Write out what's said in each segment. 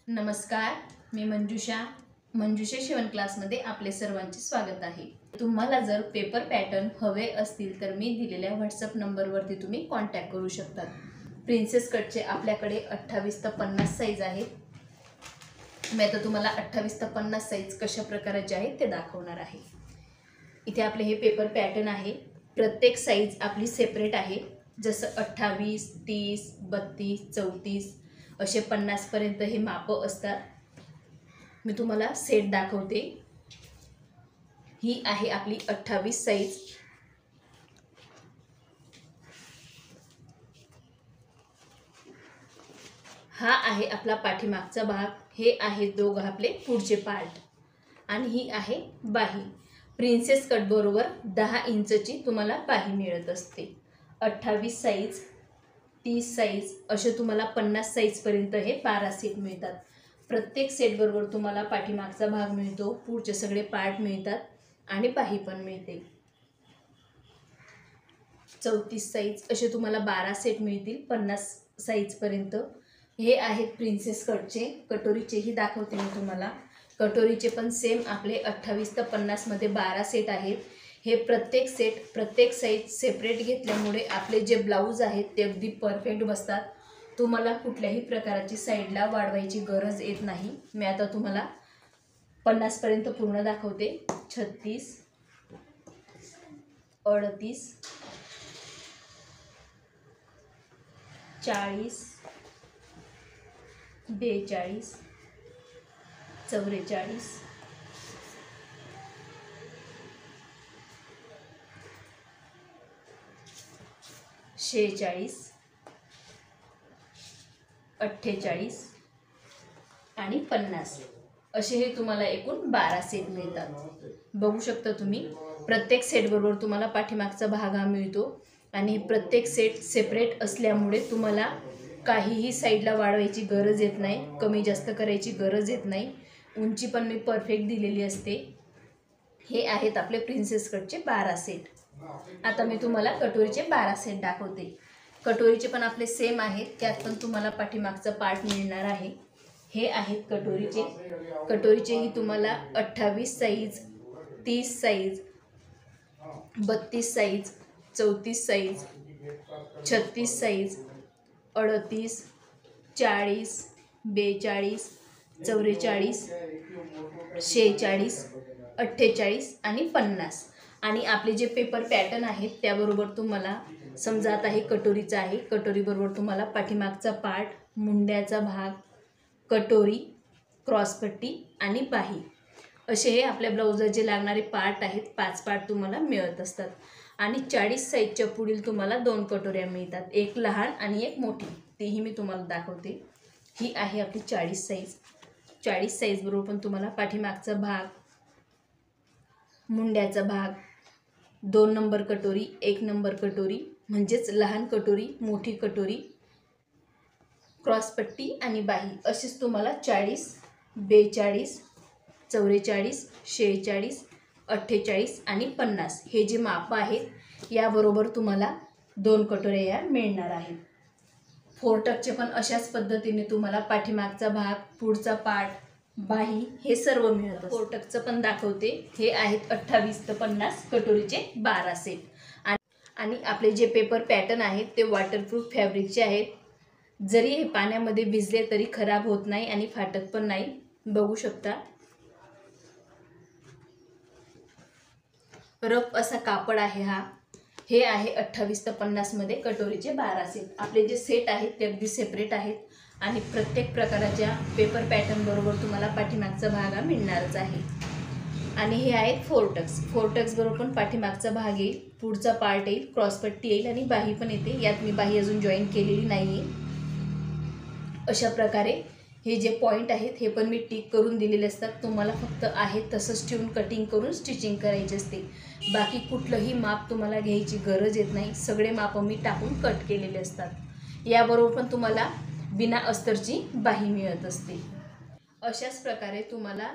नमस्कार, मी मंजुषा शिवण क्लासमध्ये आपले सर्वांचे स्वागत आहे। तुम्हाला जर पेपर पॅटर्न हवे असतील तर मी दिलेल्या व्हॉट्सअप नंबरवरती तुम्ही कॉन्टॅक्ट करू शकता। प्रिन्सेस कटचे आपल्याकडे 28 ते 50 साइज आहेत। मी आता तुम्हाला 28 ते 50 साइज कशा प्रकारचे आहेत ते दाखवणार आहे। इथे आपले हे पेपर पॅटर्न आहे। प्रत्येक साइज आपली सेपरेट आहे। जसं 28, 30, 32, 34 असे 50 पर्यंत हे माप असतात। मी तुम्हाला सेट दाखवते। ही आहे आपली 28 साइज। हा आहे आपला पाठीमागचा भाग, हे आहे दोघं आपले पुढचे पार्ट आणि ही आहे बाही। प्रिन्सेस कट बरोबर 10 इंचची तुम्हाला बाही मिळत असते। 28 साइज, 30 साइज असे तुम्हाला 50 साइज पर्यंत हे 12 सेट मिळतात। प्रत्येक सेट बरोबर तुम्हाला पाठीमागचा भाग मिळतो, पुढचे सगळे पार्ट मिळतात आणि बाही पण मिळते। 34 साइज असे तुम्हाला 12 सेट मिळतील 50 साइज पर्यंत। हे आहेत प्रिन्सेस कटचे। कटोरीचेही दाखवते मी तुम्हाला। कटोरीचे पण सेम आपले 28 ते 50 मध्ये 12 सेट आहेत। हे प्रत्येक सेट प्रत्येक साइज सेपरेट घेतल्यामुळे आपले जे ब्लाउज आहेत ते अगदी परफेक्ट बसतात। तुम्हाला कुठल्याही प्रकारची साइडला वाढवायची गरज येत नाही। मी आता तुम्हाला 50 पर्यंत पूर्ण दाखवते। 36, 38, 40, 42, 44, 46, 48 आणि 50 असे हे तुम्हाला एकूण 12 सेट मिळतात। बघू शकता तुम्ही। प्रत्येक सेट बरोबर तुम्हाला पाठीमागचा भाग मिळतो आणि प्रत्येक सेट सेपरेट असल्यामुळे तुम्हाला काहीही साइडला वाढवायची गरज येत नाही, कमी जास्त करायची गरज येत नाही। उंची पण मी परफेक्ट दिलेली असते। हे आहेत आपले प्रिन्सेस कटचे 12 सेट। आता मी तुम्हाला कटोरीचे 12 सेट दाखवते। कटोरीचे पण आपले सेम आहेत, त्यात पण तुम्हाला पाठीमागचा पार्ट मिळणार आहे। हे आहेत कटोरीचे। कटोरीचेही तुम्हाला 28 size, 30 size, 32 size, 34 size, 36 size, 38, 40, 42, 44, 46, 48 आणि 50 आणि आपले जे पेपर पॅटर्न आहेत त्याबरोबर तुम्हाला समजा आता हे कटोरीचा आहे। कटोरी बरोबर तुम्हाला पाठीमागचा पार्ट, मुंड्याचा भाग, कटोरी, क्रॉसपट्टी आणि बाही असे हे आपल्या ब्लाउजचे लागणारे पार्ट आहेत। 5 पार्ट तुम्हाला मिळत असतात आणि 40 साइजच्या पुढील तुम्हाला 2 कटोऱ्या मिळतात, एक लहान आणि एक मोठी। तेही मी तुम्हाला दाखवते। ही आहे आपली 40 साइज। 40 साइज बरोबर पण तुम्हाला पाठीमागचा भाग, मुंड्याचा भाग, 2 नंबर कटोरी, 1 नंबर कटोरी म्हणजेच लहान कटोरी, मोठी कटोरी, क्रॉसपट्टी आणि बाही असेच तुम्हाला 40, 42, 44, 46, 48 आणि 50 हे जे माप आहेत याबरोबर तुम्हाला 2 कटोऱ्या या मिळणार आहेत। 4 टक्सचे पण अशाच पद्धतीने तुम्हाला पाठीमागचा भाग, पुढचा पार्ट, बाही हे सर्व मिळतं। 4 टक्सचं पण दाखवते। हे आहेत 28 ते 50 कटोरीचे 12 सेट आणि आपले जे पेपर पॅटर्न आहेत ते वॉटरप्रूफ फॅब्रिकचे आहेत। जरी हे पाण्यामध्ये भिजले तरी खराब होत नाही आणि फाटत पण नाही। बघू शकता रफ असा कापड आहे हा। हे आहे 28 ते 50 मध्ये कटोरीचे 12 सेट। आपले जे सेट आहेत ते अगदी सेपरेट आहेत आणि प्रत्येक प्रकाराच्या पेपर पॅटर्न बरोबर तुम्हाला पाठीमागचा भाग मिळणारच आहे। आणि हे आहेत 4 टक्स। 4 टक्स बरोबर पण पाठीमागचा भाग येईल, पुढचा पार्ट येईल, क्रॉसपट्टी येईल आणि बाही पण येते। यात मी बाही अजून जॉईन केलेली नाही आहे। अशा प्रकारे हे जे पॉइंट आहेत हे पण मी टिक करून दिलेले असतात। तुम्हाला फक्त आहे तसंच ठेवून कटिंग करून स्टिचिंग करायची असते। बाकी कुठलंही माप तुम्हाला घ्यायची गरज येत नाही। सगळे माप मी टाकून कट केलेले असतात। याबरोबर पण तुम्हाला बिना अस्तरची बाही मिळत असते। अशाच प्रकारे तुम्हाला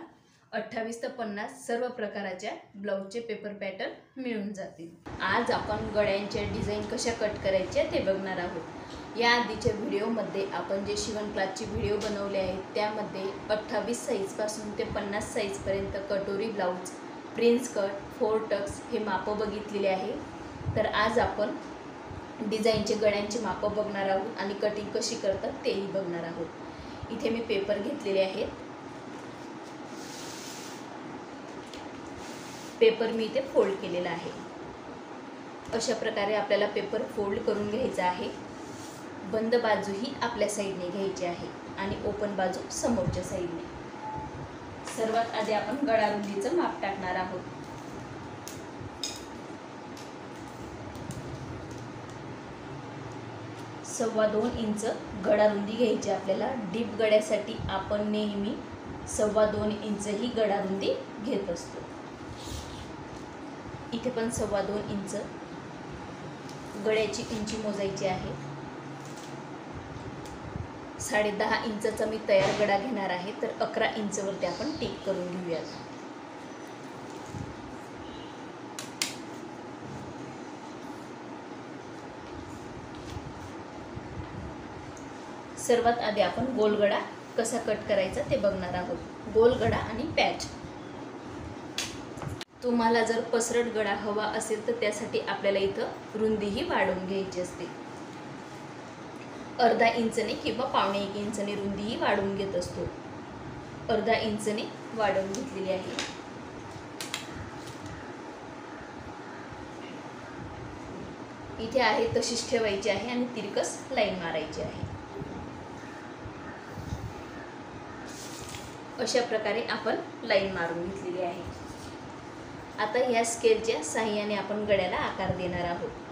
28 ते 50 सर्व प्रकाराच्या ब्लाउजचे पेपर पॅटर्न मिळून जातील। आज आपण गळ्यांच्या डिझाईन कशा कट करायच्या ते बघणार आहोत। या आधीच्या व्हिडिओमध्ये आपण जे शिवण क्लासचे व्हिडिओ बनवले आहेत त्यामध्ये 28 साईजपासून ते 50 साईजपर्यंत कटोरी ब्लाऊज, प्रिन्स कट, 4 टक्स हे मापं बघितलेले आहे। तर आज आपण डिझाईनचे गळ्यांचे मापं बघणार आहोत आणि कटिंग कशी करतात तेही बघणार आहोत। इथे मी पेपर घेतलेले आहेत। पेपर मी इथे फोल्ड केलेला आहे। अशा प्रकारे आपल्याला पेपर फोल्ड करून घ्यायचा आहे। बंद बाजू ही आपल्या साईडने घ्यायची आहे आणि ओपन बाजू समोरच्या साईडने। सर्वात आधी आपण गळा रुंदीचं माप टाकणार आहोत। सव्वा 2 इंच गळा रुंदी घ्यायची आपल्याला। डीप गळ्यासाठी आपण नेहमी 2.25 इंच ही गळा रुंदी घेत असतो। इथे पण 2.25 इंच गळ्याची उंची मोजायची आहे। 10.5 इंचाचा मी तयार गळा घेणार आहे, तर 11 इंचवरती आपण टिक करून घेऊयात। सर्वात आधी आपण गोल गळा कसा कट करायचा ते बघणार आहोत। गोल गळा आणि पॅच। तुम्हाला जर पसरट गळा हवा असेल तर त्यासाठी आपल्याला इथं रुंदीही वाढवून घ्यायची असते। अर्धा इंचने किंवा 1.25 इंचने रुंदीही वाढवून घेत असतो। अर्धा इंचने वाढवून घेतलेली आहे। इथे आहे तशीच ठेवायची आहे आणि तिरकस लाईन मारायची आहे। अशा प्रकारे आपण लाईन मारून घेतलेली आहे। आता ह्या स्केलच्या सहाय्याने आपण गळ्याला आकार देणार आहोत।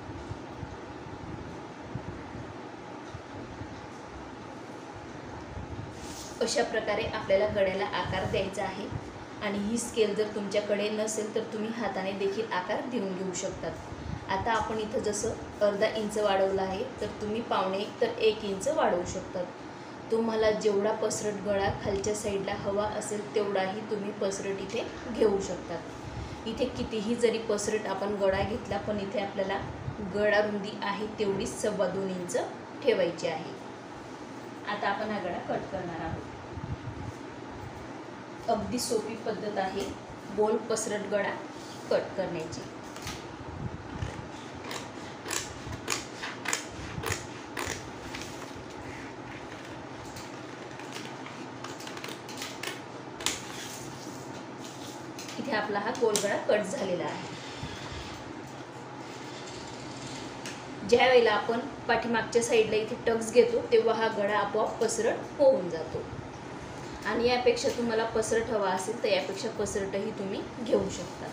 अशा प्रकारे आपल्याला गळ्याला आकार द्यायचा आहे आणि ही स्केल जर तुमच्याकडे नसेल तर तुम्ही हाताने देखील आकार देऊन घेऊ शकतात। आता आपण इथं जसं अर्धा इंच वाढवलं आहे तर तुम्ही 1.25 तर 1 इंच वाढवू शकतात। तुम्हाला जेवढा पसरट गळा खालच्या साईडला हवा असेल तेवढाही तुम्ही पसरट इथे घेऊ शकतात। इथे कितीही जरी पसरट आपण गळा घेतला पण इथे आपल्याला गळा रुंदी आहे तेवढीच 2.25 इंच ठेवायची आहे। आता आपण हा गळा कट करणार आहोत। अगदी सोपी पद्धत आहे गोल पसरट गळा कट करण्याची। इथे आपला हा गोल गळा कट झालेला आहे। ज्या वेळेला आपण पाठीमागच्या साईडला इथे टक्स घेतो तेव्हा हा गळा आपोआप पसरट होऊन जातो आणि यापेक्षा तुम्हाला पसरट हवा असेल तर यापेक्षा पसरटही तुम्ही घेऊ शकता।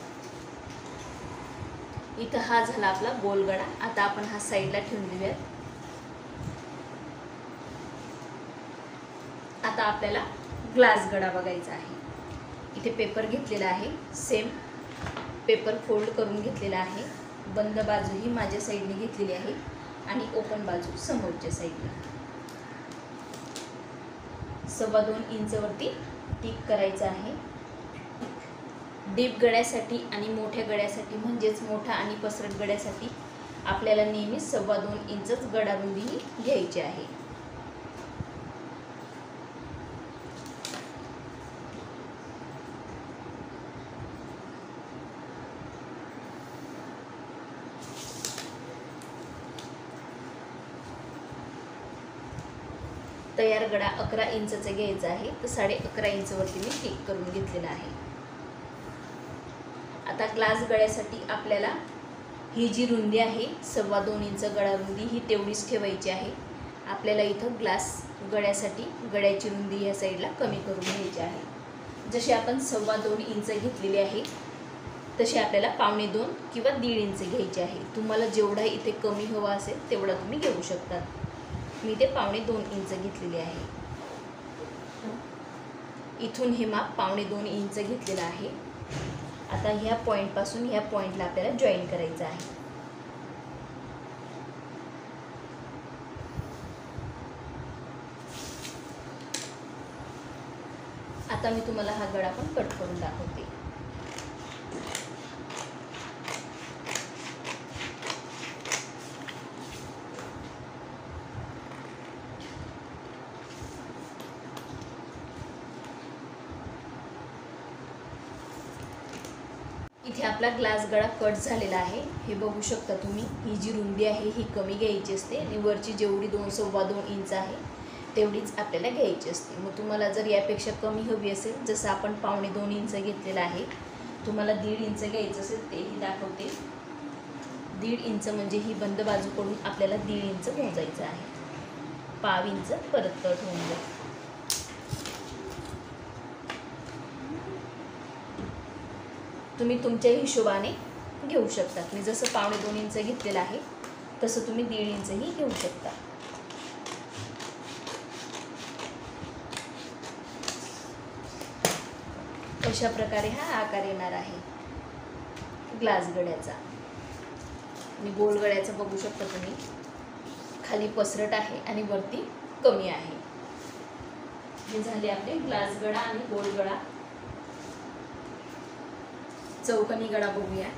इथं हा झाला आपला गोल गळा। आता आपण हा साईडला ठेवून देऊयात। आता आपल्याला ग्लास गळा बघायचा आहे। इथे पेपर घेतलेला आहे, सेम पेपर फोल्ड करून घेतलेला आहे। बंद बाजू ही माझ्या साईडने घेतलेली आहे आणि ओपन बाजू समोरच्या साईडने। 2.25 इंचवरती टिक करायचं आहे। डीप गळ्यासाठी आणि मोठ्या गळ्यासाठी म्हणजेच मोठा आणि पसरट गळ्यासाठी आपल्याला नेहमी 2.25 इंचच गळा रुंदी घ्यायची आहे। तयार गळा 11 इंचचा घ्यायचा आहे, तर 11.5 इंचवरती मी टिक करून घेतलेला आहे। आता ग्लास गळ्यासाठी आपल्याला ही जी रुंदी आहे 2.25 इंच गळा रुंदी ही तेवढीच ठेवायची आहे। आपल्याला इथं ग्लास गळ्यासाठी गळ्याची रुंदी या साईडला कमी करून घ्यायची आहे। जशी आपण 2.25 इंच घेतलेली आहे तशी आपल्याला 1.25 किंवा 1.5 इंच घ्यायची आहे। तुम्हाला जेवढा इथे कमी हवा असेल तेवढा तुम्ही घेऊ शकता। मी ते 2.25 इंच घेतलेली आहे। इथून हे माप 2.25 इंच घेतलेलं आहे। आता ह्या पॉईंटपासून ह्या पॉईंटला आपल्याला जॉईन करायचं आहे। आता मी तुम्हाला हा गळा पण कट करून दाखवते। इथे आपला ग्लास गळा कट झालेला आहे, हे बघू शकता तुम्ही। ही जी रुंदी आहे ही कमी घ्यायची असते आणि वरची जेवढी 2-2.25 इंच आहे तेवढीच आपल्याला घ्यायची असते। मग तुम्हाला जर यापेक्षा कमी हवी असेल, जसं आपण 2.25 इंच घेतलेला आहे, तुम्हाला 1.5 इंच घ्यायचं असेल तेही दाखवते। 1.5 इंच म्हणजे ही बंद बाजूकडून आपल्याला 1.5 इंच मोजायचं आहे, 1/2 इंच परत कट होऊन जाईल। तुम्ही तुमच्या हिशोबाने घेऊ शकता। मी जसं 2.25 इंच घेतलेलं आहे तसं तुम्ही 1.5 इंचही घेऊ शकता। अशा प्रकारे हा आकार येणार आहे ग्लास गळ्याचा। आणि गोल गळ्याचं बघू शकता तुम्ही, खाली पसरट आहे आणि वरती कमी आहे। हे झाले आपले ग्लास गळा आणि गोल गळा। चौकोनी गळा बघूया।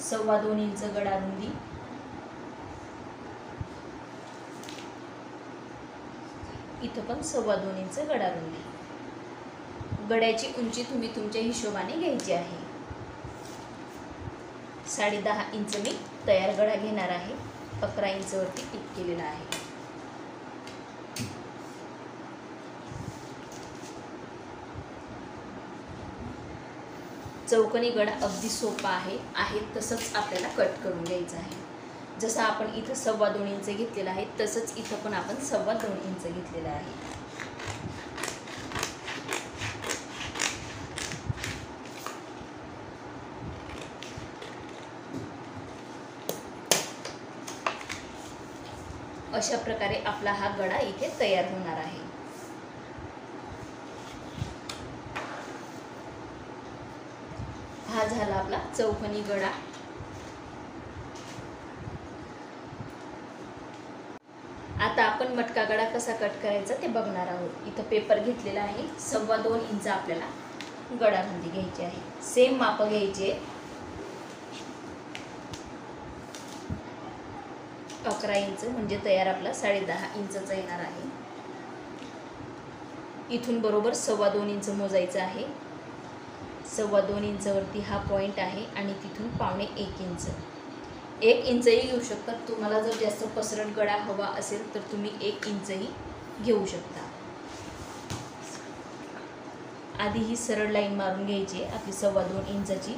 सव्वा 2 इंच गळा रुंदी, इथं पण 2.25 इंच गळा रुंदी। गळ्याची उंची तुम्ही तुमच्या हिशोबाने घ्यायची आहे। 10.5 इंच मी तयार गळा घेणार आहे, 11 इंच वरती टिक केलेला आहे। चौकोनी गळा अगदी सोपा आहे तसंच आपल्याला कट करून घ्यायचं आहे। जसं आपण इथं 2.25 इंच घेतलेला आहे तसंच इथं पण आपण 2.25 इंच घेतलेला आहे। अशा प्रकारे आपला हा गळा इथे तयार होणार आहे। हा झाला आपला चौकोनी गळा। आता आपण मटका गळा कसा कट करायचा ते बघणार आहोत। इथं पेपर घेतलेला आहे, 2.25 इंच आपल्याला गळा रुंदी घ्यायची आहे। सेम माप घ्यायचे, 11 इंच म्हणजे तयार आपला 10.5 इंचचा येणार आहे। इथून बरोबर 2.25 इंच मोजायचं आहे। 2.25 इंचवरती हा पॉईंट आहे आणि तिथून 1.25 इंच, 1 इंचही घेऊ शकता। तुम्हाला जर जास्त पसरट गळा हवा असेल तर तुम्ही 1 इंचही घेऊ शकता। आधी ही सरळ लाईन मारून घ्यायची आहे आपली 2.25 इंचाची,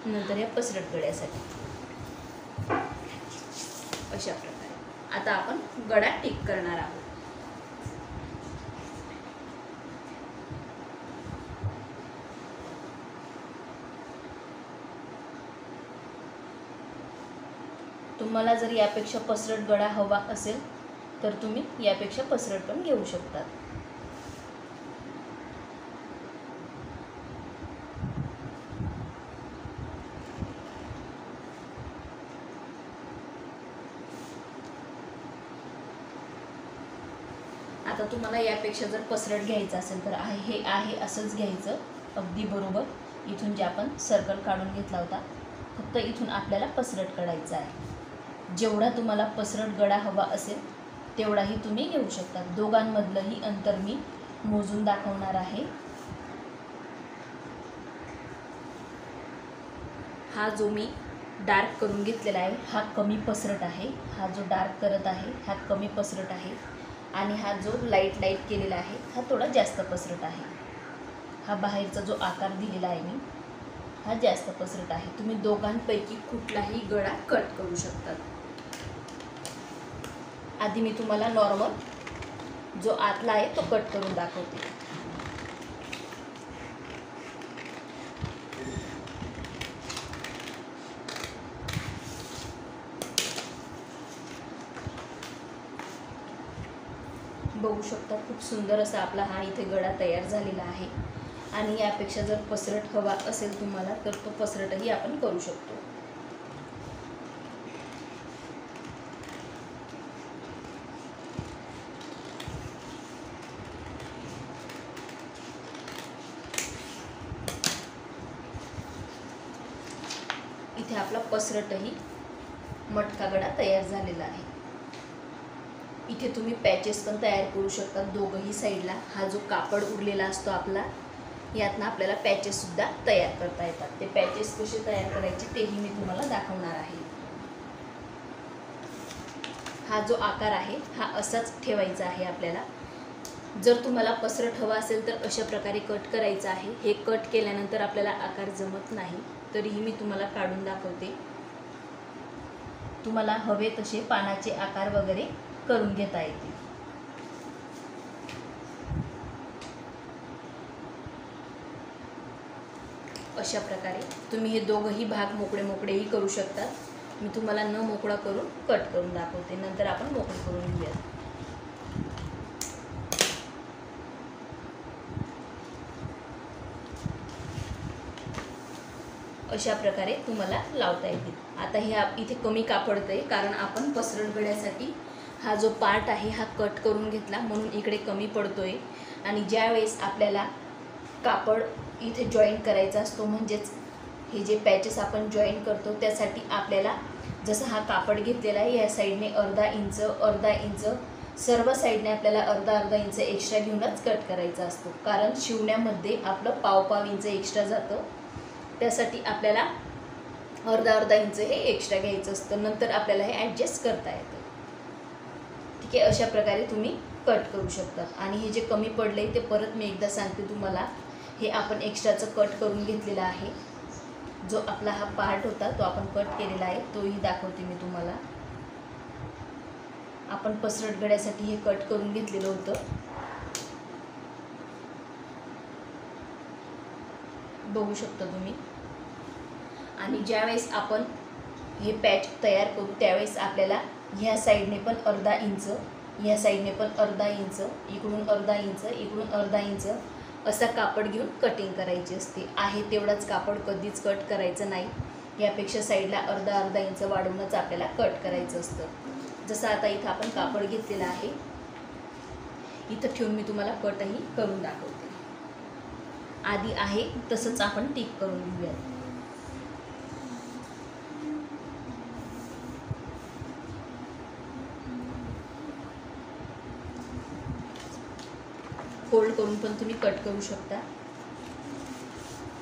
नंतर या पसरट गळ्यासाठी अशा प्रकारे। आता आपण गळा टिक करणार आहोत। तुम्हाला जर यापेक्षा पसरट गळा हवा असेल तर तुम्ही यापेक्षा पसरट पण घेऊ शकता। आता तुम्हाला यापेक्षा जर पसरट घ्यायचं असेल तर हे आहे असंच घ्यायचं, अगदी बरोबर। इथून जे आपण सर्कल काढून घेतला होता, फक्त इथून आपल्याला पसरट काढायचा आहे। जेवढा तुम्हाला पसरट गळा हवा असेल तेवढाही तुम्ही घेऊ शकता। दोघांमधलंही अंतर मी मोजून दाखवणार आहे। हा जो मी डार्क करून घेतलेला आहे हा कमी पसरट आहे, हा जो डार्क करत आहे हा कमी पसरट आहे आणि हा जो लाईट केलेला आहे हा थोडा जास्त पसरट आहे। हा बाहेरचा जो आकार दिलेला आहे मी हा जास्त पसरट आहे। तुम्ही दोघांपैकी कुठलाही गळा कट करू शकता। आधी मी तुम्हाला नॉर्मल जो आतला आहे तो कट करून दाखवते। बघू शकता खूप सुंदर असा आपला हा इथे गळा तयार झालेला आहे। आणि यापेक्षा जर पसरट हवा असेल तुम्हाला तर तो पसरटही आपण करू शकतो। इथे आपला पसरटही मटका गळा तयार झालेला आहे। इथे तुम्ही पॅचेस पण तयार करू शकता दोघंही साईडला. हा जो कापड उरलेला असतो आपला, यातनं आपल्याला पॅचेससुद्धा तयार करता येतात. ते पॅचेस कसे तयार करायचे तेही मी तुम्हाला दाखवणार आहे. हा जो आकार आहे हा असाच ठेवायचा आहे आपल्याला. जर तुम्हाला पसरट हवा असेल तर अशा प्रकारे कट करायचं आहे. हे कट केल्यानंतर आपल्याला आकार जमत नाही, तरीही मी तुम्हाला काढून दाखवते. तुम्हाला हवे तसे पानाचे आकार वगैरे करून घेता येतील. अशा प्रकारे तुम्ही हे दोघंही भाग मोकळे मोकळेही करू शकता. मी तुम्हाला न मोकळा करून कट करून दाखवते, नंतर आपण मोकळे करून घेऊया. अशा प्रकारे तुम्हाला लावता येतील. आता हे इथे कमी कापडत आहे, कारण आपण पसरट गळ्यासाठी हा जो पार्ट आहे हा कट करून घेतला, म्हणून इकडे कमी पडतोय. आणि ज्या वेळेस आपल्याला कापड इथे जॉईन करायचा असतो, म्हणजेच हे जे पॅचेस आपण जॉईन करतो, त्यासाठी आपल्याला जसं हा कापड घेतलेला आहे या साईडने अर्धा इंच सर्व साईडने आपल्याला अर्धा इंच एक्स्ट्रा घेऊनच कट करायचा असतो. कारण शिवण्यामध्ये आपलं पाव इंच एक्स्ट्रा जातं, त्यासाठी आपल्याला अर्धा इंच हे एक्स्ट्रा घ्यायचं असतं. नंतर आपल्याला हे ॲडजस्ट करता येतं. ठीक आहे, अशा प्रकारे तुम्ही कट करू शकता. आणि हे जे कमी पडले ते परत मी एकदा सांगते तुम्हाला, हे आपण एक्स्ट्राचं कट करून घेतलेलं आहे. जो आपला हा पार्ट होता तो आपण कट केलेला आहे, तोही दाखवते मी तुम्हाला. आपण पसरट गळ्यासाठी हे कट करून घेतलेलं होतं. बघू शकता तुम्ही. आणि ज्यावेळेस आपण हे पॅच तयार करू त्यावेळेस आपल्याला ह्या साईडने पण अर्धा इंच, ह्या साईडने पण अर्धा इंच, इकडून अर्धा इंच, इकडून अर्धा इंच असा कापड घेऊन कटिंग करायची असते. आहे तेवढाच कापड कधीच कट करायचं नाही. यापेक्षा साईडला अर्धा इंच वाढवूनच आपल्याला कट करायचं असतं. जसं आता इथं आपण कापड घेतलेलं आहे, इथं ठेवून मी तुम्हाला कटही करून दाखवते. आधी आहे तसंच आपण टिक करून घेऊया. फोल्ड करून पण तुम्ही कट करू शकता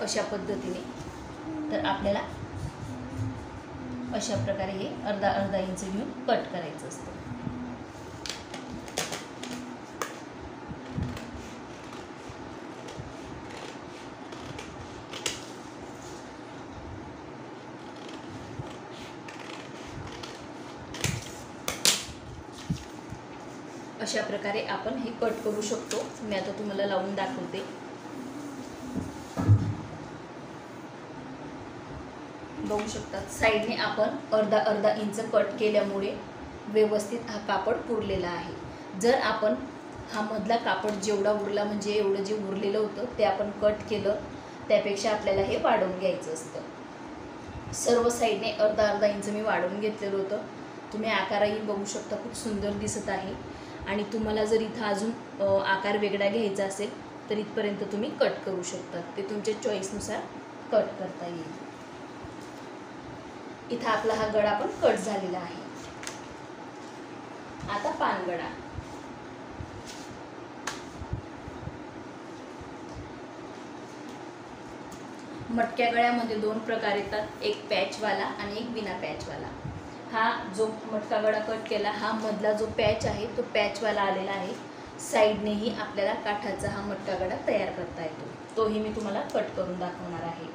अशा पद्धतीने. तर आपल्याला अशा प्रकारे हे अर्धा इंच घेऊन कट करायचं असतं. अशा प्रकारे आपण हे कट करू शकतो. मी आता तुम्हाला लावून दाखवते. बघू शकता साईडने आपण अर्धा इंच कट केल्यामुळे व्यवस्थित हा कापड पुरलेला आहे. जर आपण हा मधला कापड जेवढा उरला, म्हणजे एवढं जे उरलेलं होतं ते आपण कट केलं, त्यापेक्षा आपल्याला हे वाढवून घ्यायचं असतं. सर्व साईडने अर्धा इंच मी वाढवून घेतलेलं होतं. तुम्ही आकारही बघू शकता, खूप सुंदर दिसत आहे. आणि तुम्हाला जर इथं अजून आकार वेगळा घ्यायचा असेल तर इथपर्यंत तुम्ही कट करू शकता. ते तुमच्या चॉईसनुसार कट करता येईल. इथं आपला हा गळा पण कट झालेला आहे. आता पानगळा. मटक्या गळ्यामध्ये दोन प्रकार येतात, एक पॅचवाला आणि एक बिना पॅचवाला. हा जो मटका गळा कट केला, हा मधला जो पॅच आहे तो पॅचवाला आलेला आहे. साईडनेही आपल्याला काठाचा हा मटका गळा तयार करता येतो, तोही मी तुम्हाला कट करून दाखवणार आहे.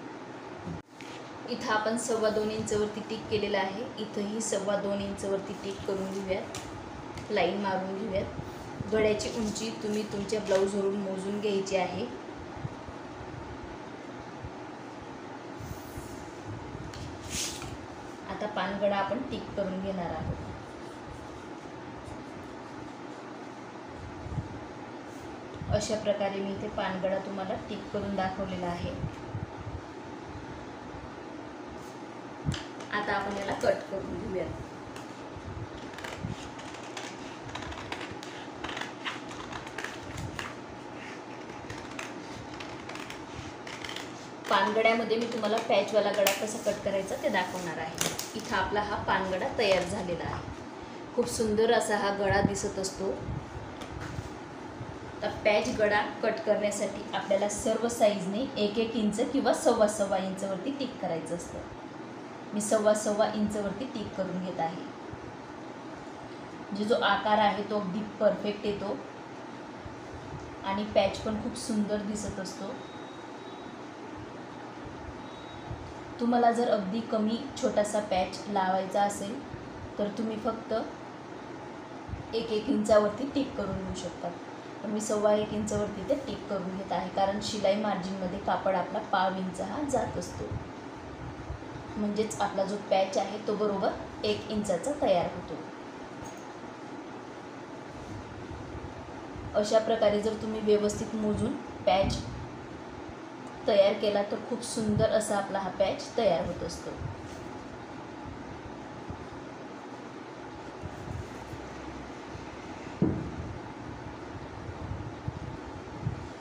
इथं आपण 2.25 इंचवरती टिक केलेला आहे. इथंही 2.25 इंचवरती टिक करून घेऊयात, लाईन मारून घेऊयात. गळ्याची उंची तुम्ही तुमच्या ब्लाऊजवरून मोजून घ्यायची आहे. आता पानगळा आपण टिक करून घेणार आहोत. अशा प्रकारे मी इथे पानगळा तुम्हाला टिक करून दाखवलेला आहे. आता आपण याला कट करून घेऊया. पानगड्यामध्ये मी तुम्हाला पॅचवाला गळा कसा कट करायचा ते दाखवणार आहे. इथं आपला हा पानगडा तयार झालेला आहे. खूप सुंदर असा हा गळा दिसत असतो। तर पॅच गळा कट करण्यासाठी आपल्याला सर्व साईजने 1-1 इंच किंवा 1.25 इंचवरती टिक करायचं असतं। मी 1.25 इंचवरती टिक करून घेत आहे। जो आकार आहे तो अगदी परफेक्ट येतो आणि पॅच पण खूप सुंदर दिसत असतो। तुम्हाला जर अगदी कमी छोटासा पॅच लावायचा असेल तर तुम्ही फक्त 1-1 इंचावरती टिक करून घेऊ शकता। पण मी 1.25 इंचावरती ते टिक करून घेत आहे, कारण शिलाई मार्जिनमध्ये कापड आपला 1/2 इंच हा जात असतो। म्हणजेच आपला जो पॅच आहे तो बरोबर 1 इंचाचा तयार होतो। अशा प्रकारे जर तुम्ही व्यवस्थित मोजून पॅच तयार केला तर खूप सुंदर असा आपला हा पॅच तयार होत असतो।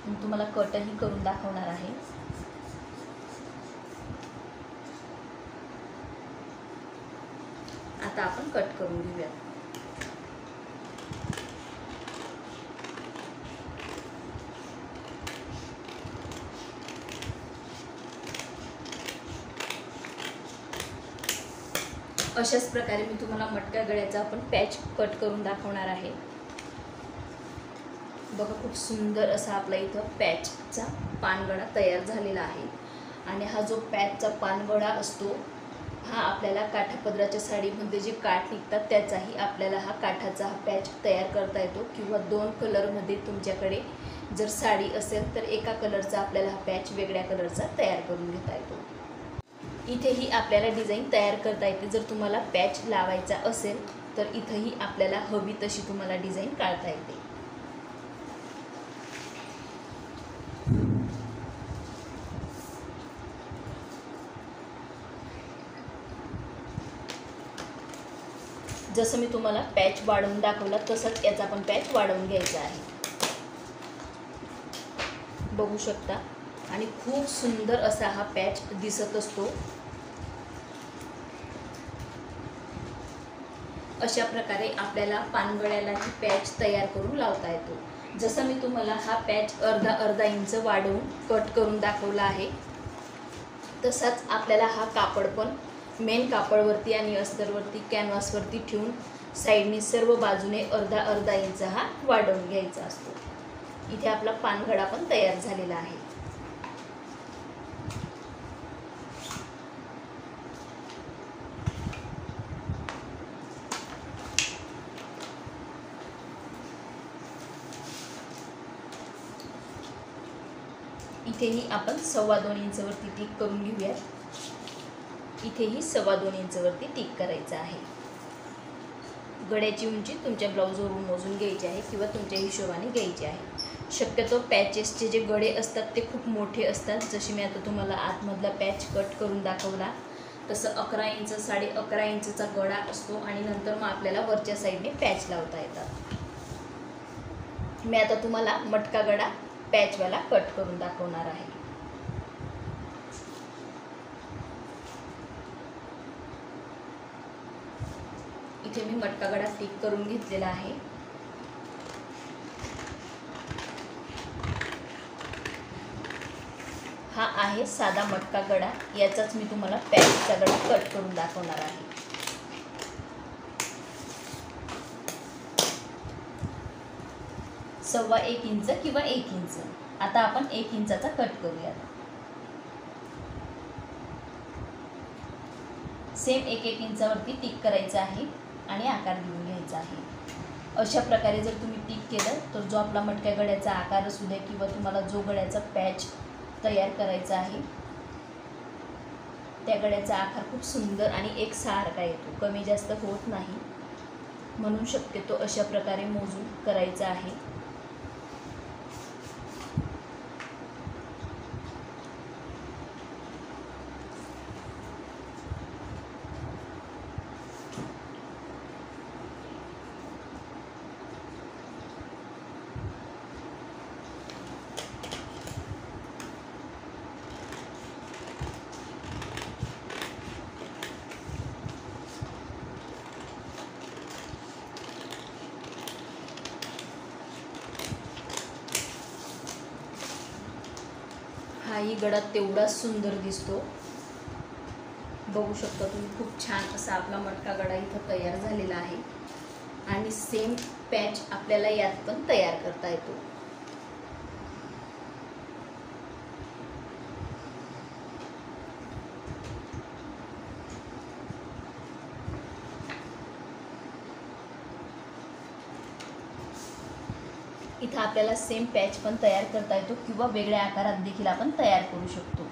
मी तुम्हाला कटही करून दाखवणार आहे। आता आपण कट करून घेऊया। अशाच प्रकारे मी तुम्हाला मटक्या गळ्याचा आपण पॅच कट करून दाखवणार आहे। बघा, खूप सुंदर असा आपला इथं पॅचचा पानगळा तयार झालेला आहे। आणि हा जो पॅचचा पानगळा असतो हा आपल्याला काठापदराच्या साडीमध्ये जे काठ निघतात त्याचाही आपल्याला हा काठाचा हा पॅच तयार करता येतो, किंवा 2 कलरमध्ये तुमच्याकडे जर साडी असेल तर एका कलरचा आपल्याला हा पॅच वेगळ्या कलरचा तयार करून घेता येतो। इथेही आपल्याला डिझाईन तयार करता येते। जर तुम्हाला पॅच लावायचा असेल तर इथेही आपल्याला हवी तशी तुम्हाला डिझाईन काढता येते। जसं मी तुम्हाला पॅच वाढवून दाखवला तसंच याचा पण पॅच वाढवून घ्यायचा आहे, बघू शकता। आणि खूप सुंदर असा हा पॅच दिसत असतो। अशा प्रकारे आपल्याला पानगळ्यालाही पॅच तयार करून लावता येतो। जसं मी तुम्हाला हा पॅच अर्धा इंच वाढवून कट करून दाखवला आहे, तसाच आपल्याला हा कापड पण मेन कापडवरती आणि अस्तरवरती कॅनव्हासवरती ठेवून साईडने सर्व बाजूने अर्धा इंच हा वाढवून घ्यायचा असतो। इथे आपला पानगळा पण तयार झालेला आहे। इथेही आपण 2.25 इंचवरती टिक करून घेऊया। इथेही 2.25 इंचवरती टिक करायचं आहे। गळ्याची उंची तुमच्या ब्लाऊजवरून मोजून घ्यायची आहे किंवा तुमच्या हिशोबाने घ्यायची आहे। शक्यतो पॅचेसचे जे गळे असतात ते खूप मोठे असतात। जशी मी आता तुम्हाला आतमधला पॅच कट करून दाखवला तसं 11 इंच 11.5 इंचचा गळा असतो आणि नंतर मग आपल्याला वरच्या साईडने पॅच लावता येतात। मी आता तुम्हाला मटका गळा पॅचवाला कट करून दाखवणार आहे। इथे मी मटका गळा टिक करून घेतलेला आहे। हा आहे साधा मटका गळा, याचाच मी तुम्हाला पॅचचा गळा कट करून दाखवणार आहे। सव्वा 1 इंच किंवा 1 इंच। आता आपण 1 इंचाचा कट करूया। सेम 1-1 इंचावरती टिक करायचं आहे आणि आकार देऊन घ्यायचा आहे। अशा प्रकारे जर तुम्ही टिक केलं तर जो आपला मटक्या गळ्याचा आकार असू द्या किंवा तुम्हाला जो गळ्याचा पॅच तयार करायचा आहे त्या गळ्याचा आकार खूप सुंदर आणि एकसारखा येतो, कमी जास्त होत नाही। म्हणून शक्यतो अशा प्रकारे मोजून करायचा आहे। हाही गडा तेवढा सुंदर दिसतो। बघू शकता तुम्ही, खूप छान असा आपला मटका गडा इथं तयार झालेला आहे। आणि सेम पॅच आपल्याला यात पण तयार करता येतो। इथं आपल्याला सेम पॅच पण तयार करता येतो किंवा वेगळ्या आकारात देखील आपण तयार करू शकतो।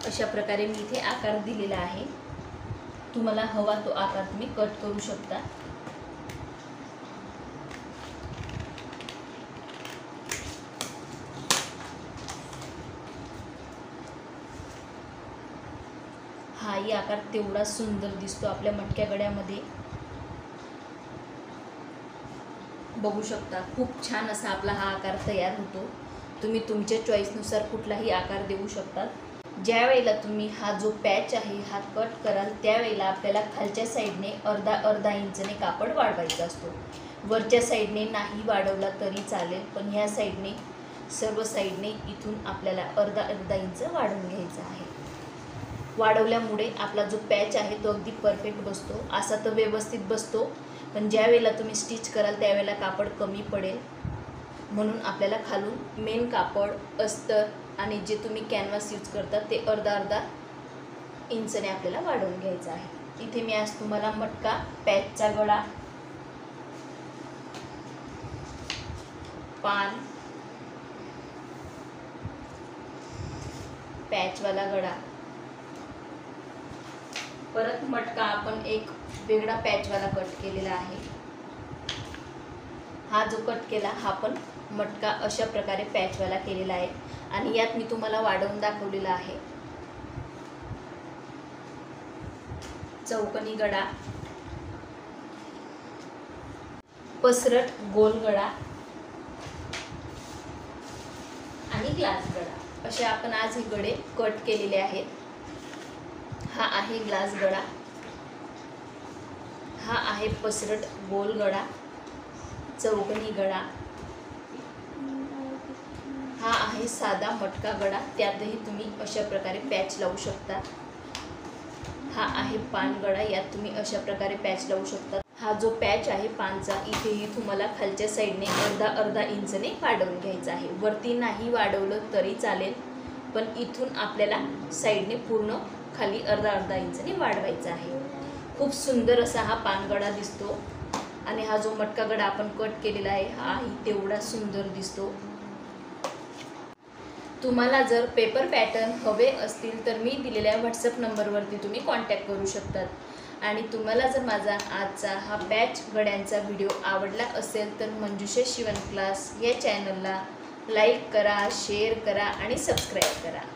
अशा प्रकारे मी इथे आकार दिलेला आहे। तुम्हाला हवा तो आकार तुम्ही कट करू शकता। हाही आकार तेवढा सुंदर दिसतो आपल्या मटक्या गड्यामध्ये। बघू शकता, खूप छान असा आपला हा आकार तयार होतो। तुम्ही तुमच्या चॉईसनुसार कुठलाही आकार देऊ शकता। ज्या वेळेला तुम्ही हा जो पॅच आहे हा कट कराल त्यावेळेला आपल्याला खालच्या साईडने अर्धा इंचने कापड वाढवायचा असतो। वरच्या साईडने नाही वाढवला तरी चालेल, पण ह्या साईडने सर्व साईडने इथून आपल्याला अर्धा इंच वाढवून घ्यायचा आहे। वाढवल्यामुळे आपला जो पॅच आहे तो अगदी परफेक्ट बसतो। असा तर व्यवस्थित बसतो, पण ज्या वेळेला तुम्ही स्टिच कराल त्यावेळेला कापड कमी पडेल, म्हणून आपल्याला खालून मेन कापड, अस्तर आणि जे तुम्ही कॅनव्हास यूज करता ते अर्धा इंचने आपल्याला वाढवून घ्यायचं आहे। इथे मी आज तुम्हाला मटका, पॅचचा गळा, पान, पॅचवाला गळा, परत मटका आपण एक वेगळा पॅचवाला कट केलेला आहे। हा जो कट केला हा पण मटका अशा प्रकारे पॅचवाला केलेला आहे आणि यात मी तुम्हाला वाढवून दाखवलेला आहे। चौकोनी गळा, पसरट गोल गळा आणि ग्लास गळा असे आपण आज हे गळे कट केलेले आहेत। हा आहे ग्लास गळा, हा आहे पसरट गोल गळा, चौकोनी गळा, हा आहे साधा मटका गळा, त्यातही तुम्ही अशा प्रकारे पॅच लावू शकता। हा आहे पान गळा, यात तुम्ही अशा प्रकारे पॅच लावू शकता। हा जो पॅच आहे पानचा इथेही तुम्हाला खालच्या साईडने अर्धा इंचने वाढवून घ्यायचा आहे। वरती नाही वाढवलं तरी चालेल, पण इथून आपल्याला साईडने पूर्ण खाली अर्धा इंचने वाढवायचा आहे। खूप सुंदर असा हा पानगडा दिसतो आणि हा जो मटका गडा आपण कट केलेला आहे हाही तेवढा सुंदर दिसतो। तुम्हाला जर पेपर पॅटर्न हवे असतील तर मी दिलेल्या व्हॉट्सअप नंबरवरती तुम्ही कॉन्टॅक्ट करू शकतात। आणि तुम्हाला जर माझा आजचा हा पॅच गड्यांचा व्हिडिओ आवडला असेल तर मंजुषा शिवण क्लास या चॅनलला लाईक करा, शेअर करा आणि सबस्क्राईब करा।